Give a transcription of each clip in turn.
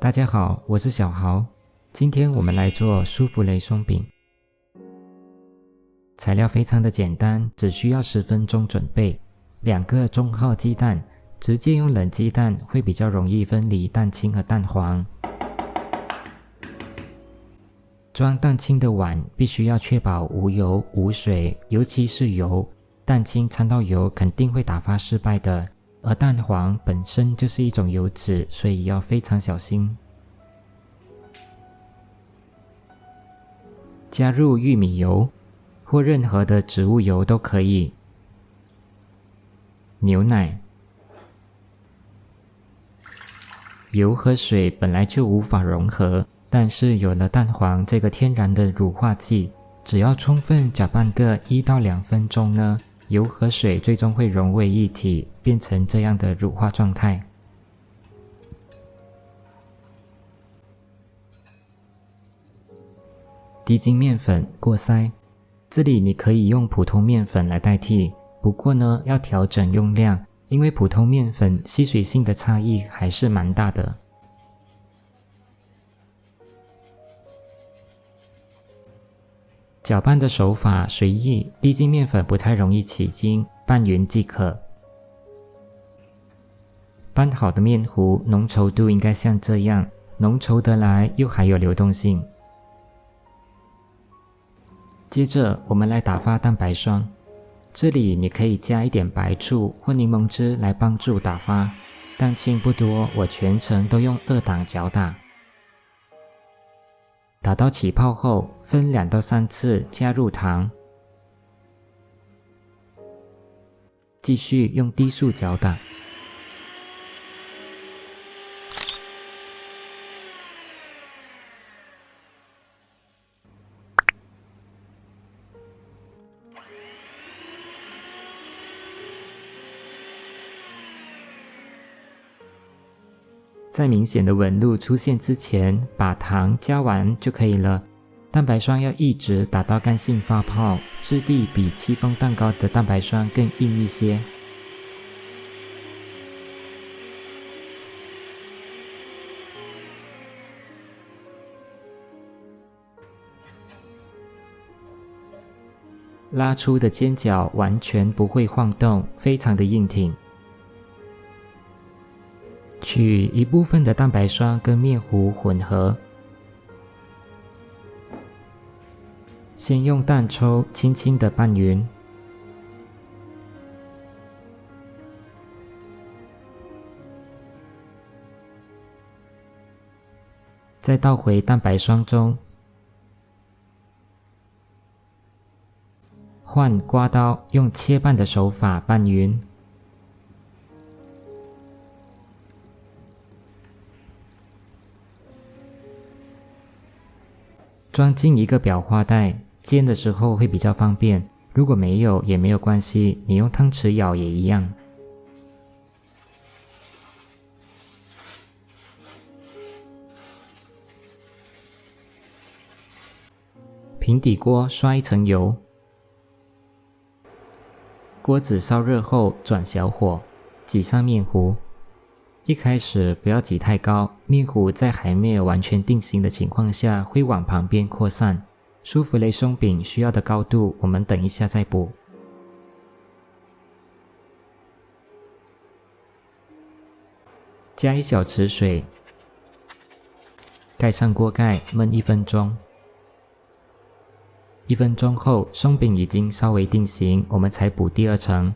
大家好，我是小豪，今天我们来做舒芙蕾松饼。材料非常的简单，只需要10分钟准备。2个中号鸡蛋，直接用冷鸡蛋会比较容易分离蛋清和蛋黄。装蛋清的碗必须要确保无油无水，尤其是油，蛋清掺到油肯定会打发失败的。而蛋黄本身就是一种油脂，所以要非常小心。加入玉米油或任何的植物油都可以。牛奶。油和水本来就无法融合，但是有了蛋黄这个天然的乳化剂，只要充分搅拌个1到2分钟呢，油和水最终会融为一体，变成这样的乳化状态。低筋面粉过筛，这里你可以用普通面粉来代替，不过呢要调整用量，因为普通面粉吸水性的差异还是蛮大的。搅拌的手法随意，低筋面粉不太容易起筋，拌匀即可。拌好的面糊浓稠度应该像这样，浓稠得来又还有流动性。接着我们来打发蛋白霜，这里你可以加一点白醋或柠檬汁来帮助打发。蛋清不多，我全程都用2档搅打。打到起泡后，分2到3次加入糖，继续用低速搅打。在明显的纹路出现之前，把糖加完就可以了。蛋白霜要一直打到干性发泡，质地比戚风蛋糕的蛋白霜更硬一些。拉出的尖角完全不会晃动，非常的硬挺。取一部分的蛋白霜跟面糊混合，先用蛋抽轻轻的拌匀，再倒回蛋白霜中，换刮刀用切拌的手法拌匀。装进一个裱花袋，煎的时候会比较方便，如果没有也没有关系，你用汤匙舀也一样。平底锅刷一层油，锅子烧热后转小火，挤上面糊。一开始不要挤太高，面糊在还没有完全定型的情况下会往旁边扩散。舒芙蕾松饼需要的高度，我们等一下再补。加1小匙水，盖上锅盖焖1分钟。1分钟后，松饼已经稍微定型，我们才补第2层。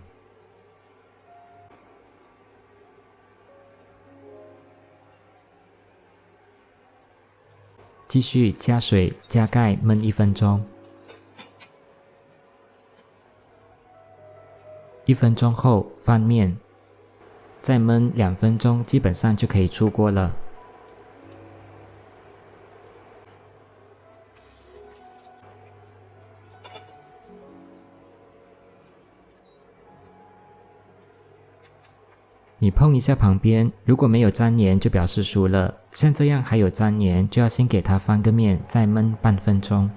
继续加水加盖焖1分钟。1分钟后翻面，再焖2分钟，基本上就可以出锅了。你碰一下旁边，如果没有粘黏就表示熟了，像这样还有粘黏，就要先给它翻个面，再焖半分钟。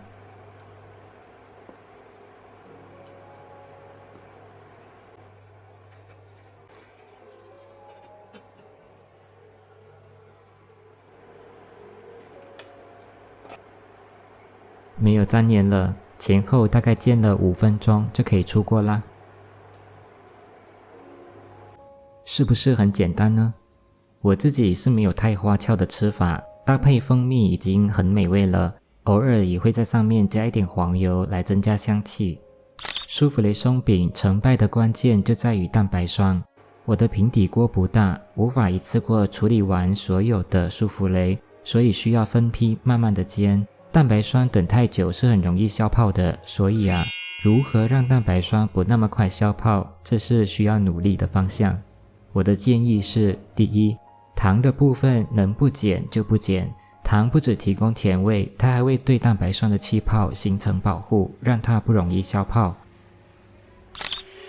没有粘黏了，前后大概煎了5分钟就可以出锅啦。是不是很简单呢？我自己是没有太花俏的吃法，搭配蜂蜜已经很美味了，偶尔也会在上面加一点黄油来增加香气。舒芙蕾松饼成败的关键就在于蛋白霜。我的平底锅不大，无法一次过处理完所有的舒芙蕾，所以需要分批慢慢的煎。蛋白霜等太久是很容易消泡的，所以如何让蛋白霜不那么快消泡，这是需要努力的方向。我的建议是，第一，糖的部分能不减就不减，糖不只提供甜味，它还会对蛋白霜的气泡形成保护，让它不容易消泡。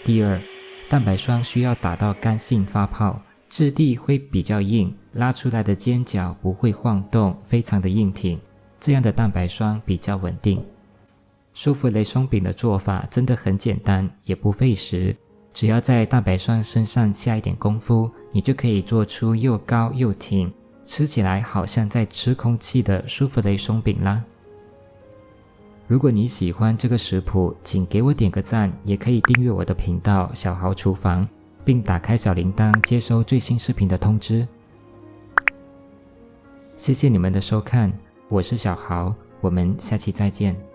第二，蛋白霜需要打到干性发泡，质地会比较硬，拉出来的尖角不会晃动，非常的硬挺，这样的蛋白霜比较稳定。舒芙蕾松饼的做法真的很简单，也不费时，只要在蛋白霜身上下一点功夫，你就可以做出又高又挺，吃起来好像在吃空气的舒芙蕾松饼啦。如果你喜欢这个食谱，请给我点个赞，也可以订阅我的频道小豪厨房，并打开小铃铛接收最新视频的通知。谢谢你们的收看，我是小豪，我们下期再见。